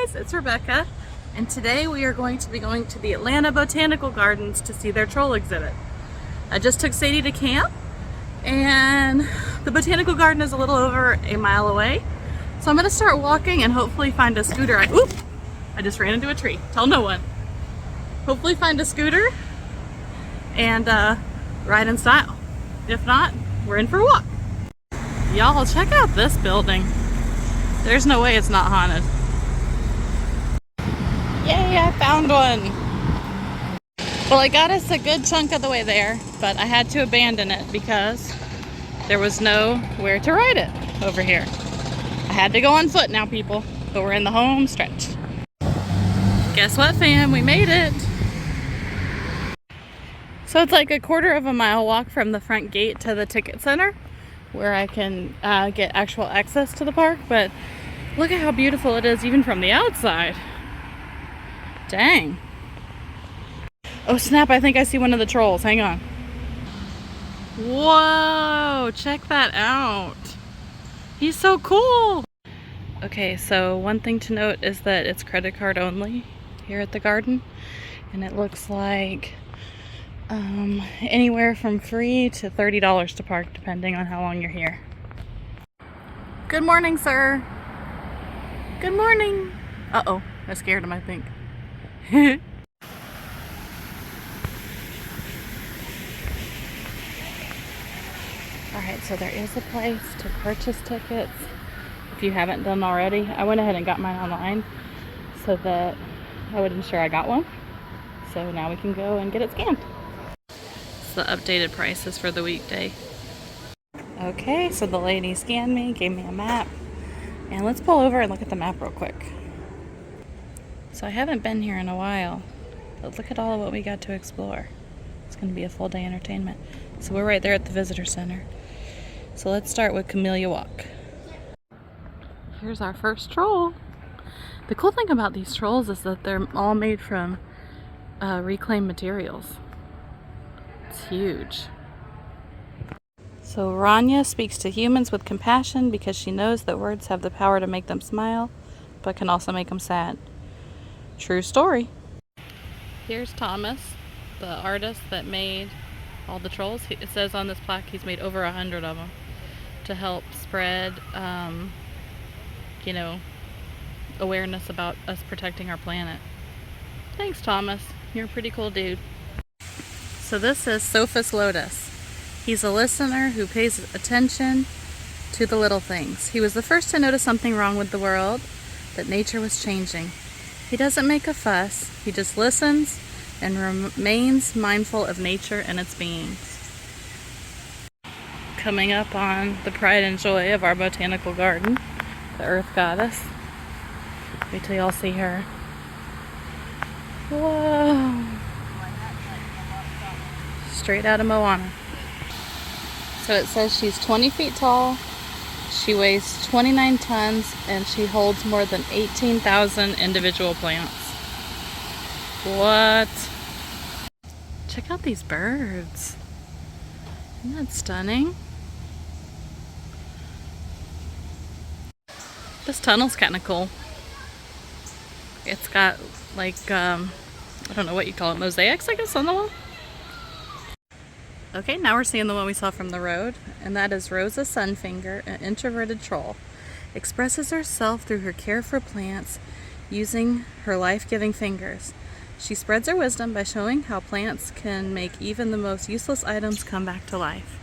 guys, it's Rebecca, and today we are going to be going to the Atlanta Botanical Gardens to see their troll exhibit. I just took Sadie to camp, and the Botanical Garden is a little over a mile away, so I'm going to start walking and hopefully find a scooter. I just ran into a tree. Tell no one. Hopefully find a scooter and ride in style. If not, we're in for a walk. Y'all, check out this building. There's no way it's not haunted. Yay, I found one! Well, I got us a good chunk of the way there, but I had to abandon it because there was nowhere to ride it over here. I had to go on foot now, people, but we're in the home stretch. Guess what, fam? We made it! So it's like a quarter of a mile walk from the front gate to the ticket center, where I can get actual access to the park, but look at how beautiful it is even from the outside. Dang. Oh snap, I think I see one of the trolls. Hang on. Whoa, check that out. He's so cool. Okay, so one thing to note is that it's credit card only here at the garden, and it looks like anywhere from free to $30 to park, depending on how long you're here. Good morning, sir. Good morning. Uh-oh, I scared him, I think. Alright, so there is a place to purchase tickets if you haven't done already. I went ahead and got mine online so that I would ensure I got one. So now we can go and get it scanned. The updated prices for the weekday. Okay, so the lady scanned me, gave me a map, and let's pull over and look at the map real quick. So I haven't been here in a while, but look at all of what we got to explore. It's going to be a full day entertainment. So we're right there at the visitor center. So let's start with Camellia Walk. Here's our first troll. The cool thing about these trolls is that they're all made from reclaimed materials. It's huge. So Rania speaks to humans with compassion because she knows that words have the power to make them smile, but can also make them sad. True story. Here's Thomas, the artist that made all the trolls. It says on this plaque he's made over 100 of them to help spread, awareness about us protecting our planet. Thanks, Thomas. You're a pretty cool dude. So this is Sophus Lotus. He's a listener who pays attention to the little things. He was the first to notice something wrong with the world, that nature was changing. He doesn't make a fuss, he just listens and remains mindful of nature and its beings. Coming up on the pride and joy of our botanical garden, the Earth Goddess. Wait till y'all see her. Whoa! Straight out of Moana. So it says she's 20 feet tall, she weighs 29 tons, and she holds more than 18,000 individual plants. What? Check out these birds. Isn't that stunning? This tunnel's kind of cool. It's got like, I don't know what you call it, mosaics, I guess, on the wall? Okay, now we're seeing the one we saw from the road, and that is Rosa Sunfinger, an introverted troll. Expresses herself through her care for plants using her life-giving fingers. She spreads her wisdom by showing how plants can make even the most useless items come back to life.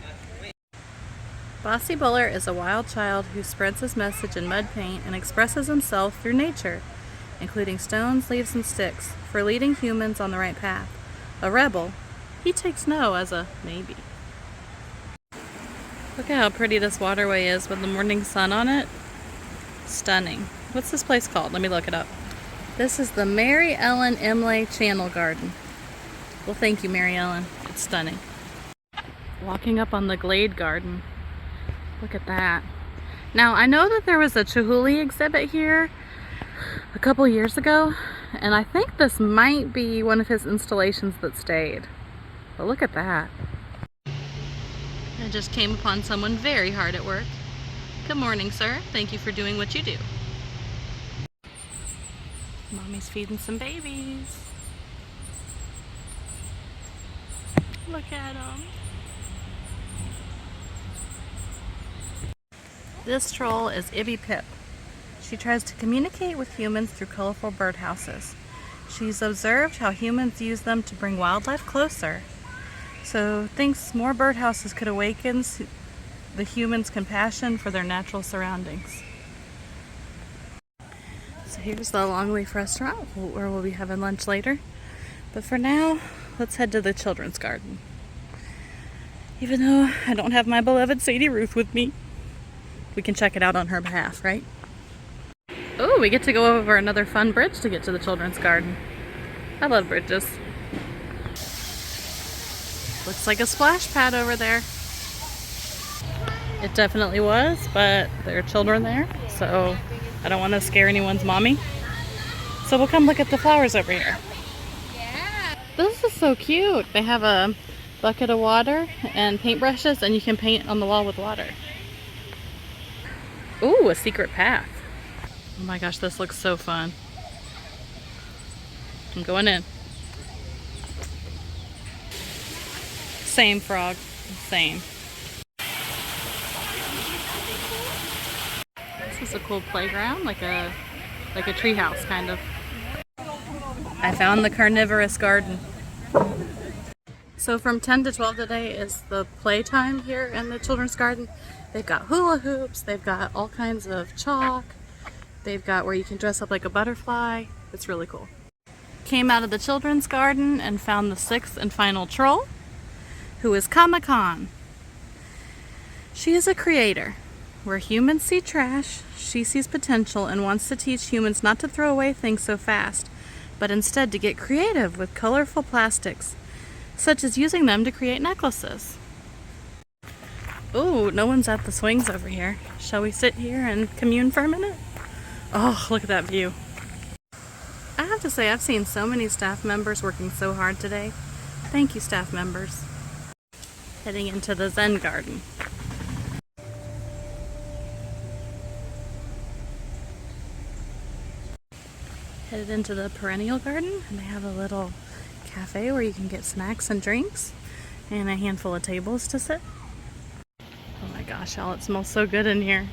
Bossy Buller is a wild child who spreads his message in mud paint and expresses himself through nature, including stones, leaves, and sticks, for leading humans on the right path. A rebel, he takes no as a maybe. Look at how pretty this waterway is with the morning sun on it. Stunning. What's this place called? Let me look it up. This is the Mary Ellen Imlay Channel Garden. Well, thank you, Mary Ellen. It's stunning. Walking up on the Glade Garden. Look at that. Now, I know that there was a Chihuly exhibit here a couple years ago, and I think this might be one of his installations that stayed. But look at that. I just came upon someone very hard at work. Good morning, sir. Thank you for doing what you do. Mommy's feeding some babies. Look at them. This troll is Ibby Pip. She tries to communicate with humans through colorful birdhouses. She's observed how humans use them to bring wildlife closer. So thinks more birdhouses could awaken the humans' compassion for their natural surroundings. So here's the Longleaf restaurant where we'll be having lunch later. But for now, let's head to the children's garden. Even though I don't have my beloved Sadie Ruth with me, we can check it out on her behalf, right? Oh, we get to go over another fun bridge to get to the children's garden. I love bridges. Looks like a splash pad over there. It definitely was, but there are children there, so I don't want to scare anyone's mommy. So we'll come look at the flowers over here. Yeah. This is so cute. They have a bucket of water and paintbrushes, and you can paint on the wall with water. Ooh, a secret path. Oh my gosh, this looks so fun. I'm going in. Same frog, same. This is a cool playground, like a tree house kind of. I found the carnivorous garden. So from 10 to 12 today is the playtime here in the children's garden. They've got hula hoops, they've got all kinds of chalk, they've got where you can dress up like a butterfly. It's really cool. Came out of the children's garden and found the 6th and final troll, who is Kama-Khan. She is a creator. Where humans see trash, she sees potential and wants to teach humans not to throw away things so fast, but instead to get creative with colorful plastics, such as using them to create necklaces. Ooh, no one's at the swings over here. Shall we sit here and commune for a minute? Oh, look at that view. I have to say, I've seen so many staff members working so hard today. Thank you, staff members. Heading into the Zen garden. Headed into the perennial garden, and they have a little cafe where you can get snacks and drinks and a handful of tables to sit. Oh my gosh, y'all, it smells so good in here.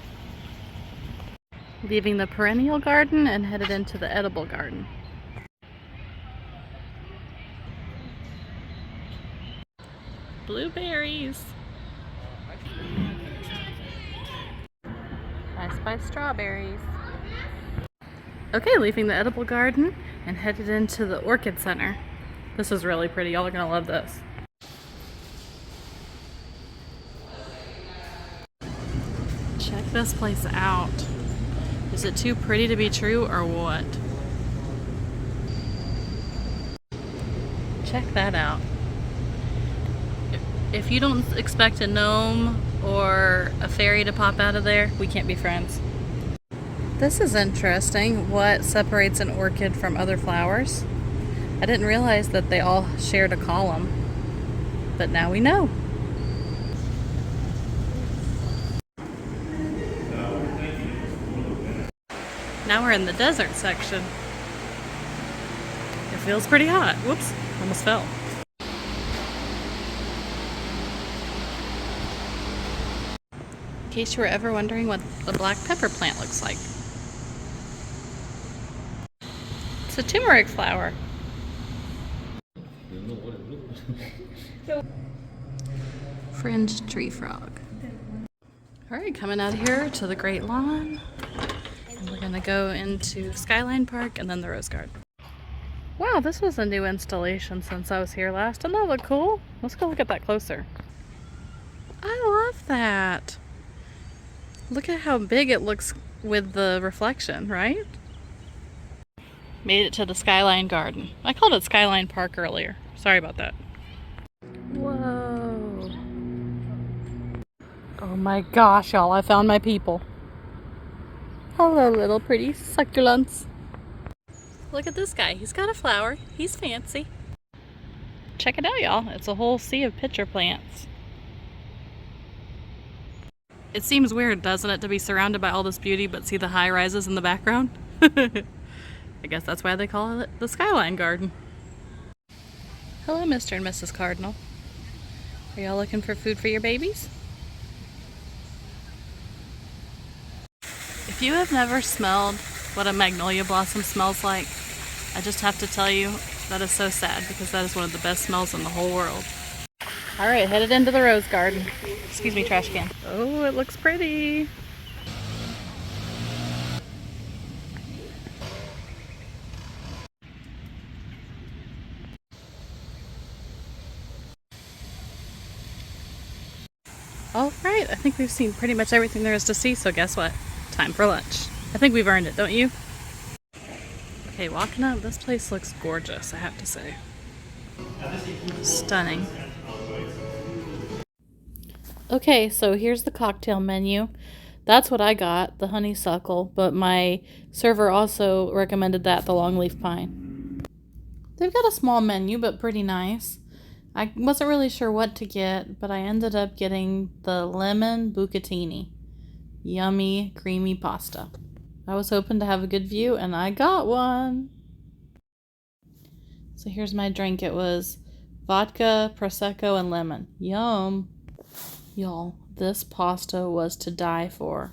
Leaving the perennial garden and headed into the edible garden. Blueberries. I spy strawberries. Okay, leaving the edible garden and headed into the orchid center. This is really pretty. Y'all are gonna love this. Check this place out. Is it too pretty to be true or what? Check that out. If you don't expect a gnome or a fairy to pop out of there, we can't be friends. This is interesting. What separates an orchid from other flowers? I didn't realize that they all shared a column, but now we know. Now we're in the desert section. It feels pretty hot. Whoops, almost fell. In case you were ever wondering what a black pepper plant looks like. It's a turmeric flower. Fringed tree frog. Alright, coming out here to the Great Lawn. And we're gonna go into Skyline Park and then the Rose Garden. Wow, this was a new installation since I was here last. Doesn't that look cool? Let's go look at that closer. I love that. Look at how big it looks with the reflection, right? Made it to the Skyline Garden. I called it Skyline Park earlier. Sorry about that. Whoa. Oh my gosh, y'all, I found my people. Hello, little pretty succulents. Look at this guy. He's got a flower. He's fancy. Check it out, y'all. It's a whole sea of pitcher plants. It seems weird, doesn't it, to be surrounded by all this beauty but see the high rises in the background? I guess that's why they call it the Skyline Garden. Hello, Mr. and Mrs. Cardinal. Are y'all looking for food for your babies? If you have never smelled what a magnolia blossom smells like, I just have to tell you that is so sad, because that is one of the best smells in the whole world. All right, headed into the rose garden. Excuse me, trash can. Oh, it looks pretty. All right, I think we've seen pretty much everything there is to see, so guess what? Time for lunch. I think we've earned it, don't you? Okay, walking up, this place looks gorgeous, I have to say. Stunning. Okay, so here's the cocktail menu. That's what I got, the honeysuckle, but my server also recommended that, the longleaf pine. They've got a small menu, but pretty nice. I wasn't really sure what to get, but I ended up getting the lemon bucatini. Yummy, creamy pasta. I was hoping to have a good view, and I got one. So here's my drink. It was vodka, prosecco, and lemon. Yum. Y'all, this pasta was to die for.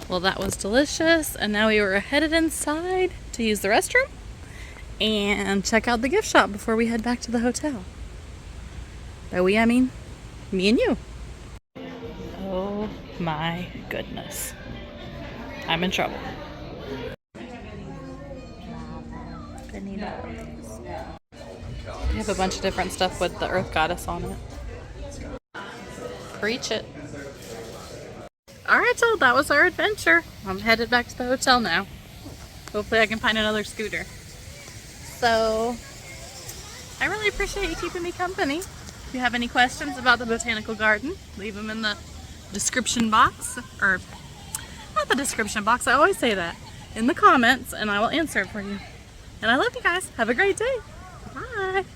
Well, that was delicious, and now we were headed inside to use the restroom and check out the gift shop before we head back to the hotel. By we, I mean me and you. Oh my goodness. I'm in trouble. We have a bunch of different stuff with the Earth Goddess on it. Preach it. Alright, so that was our adventure. I'm headed back to the hotel now. Hopefully I can find another scooter. So, I really appreciate you keeping me company. If you have any questions about the botanical garden, leave them in the description box. Or, not the description box, I always say that. In the comments, and I will answer it for you. And I love you guys. Have a great day. Bye.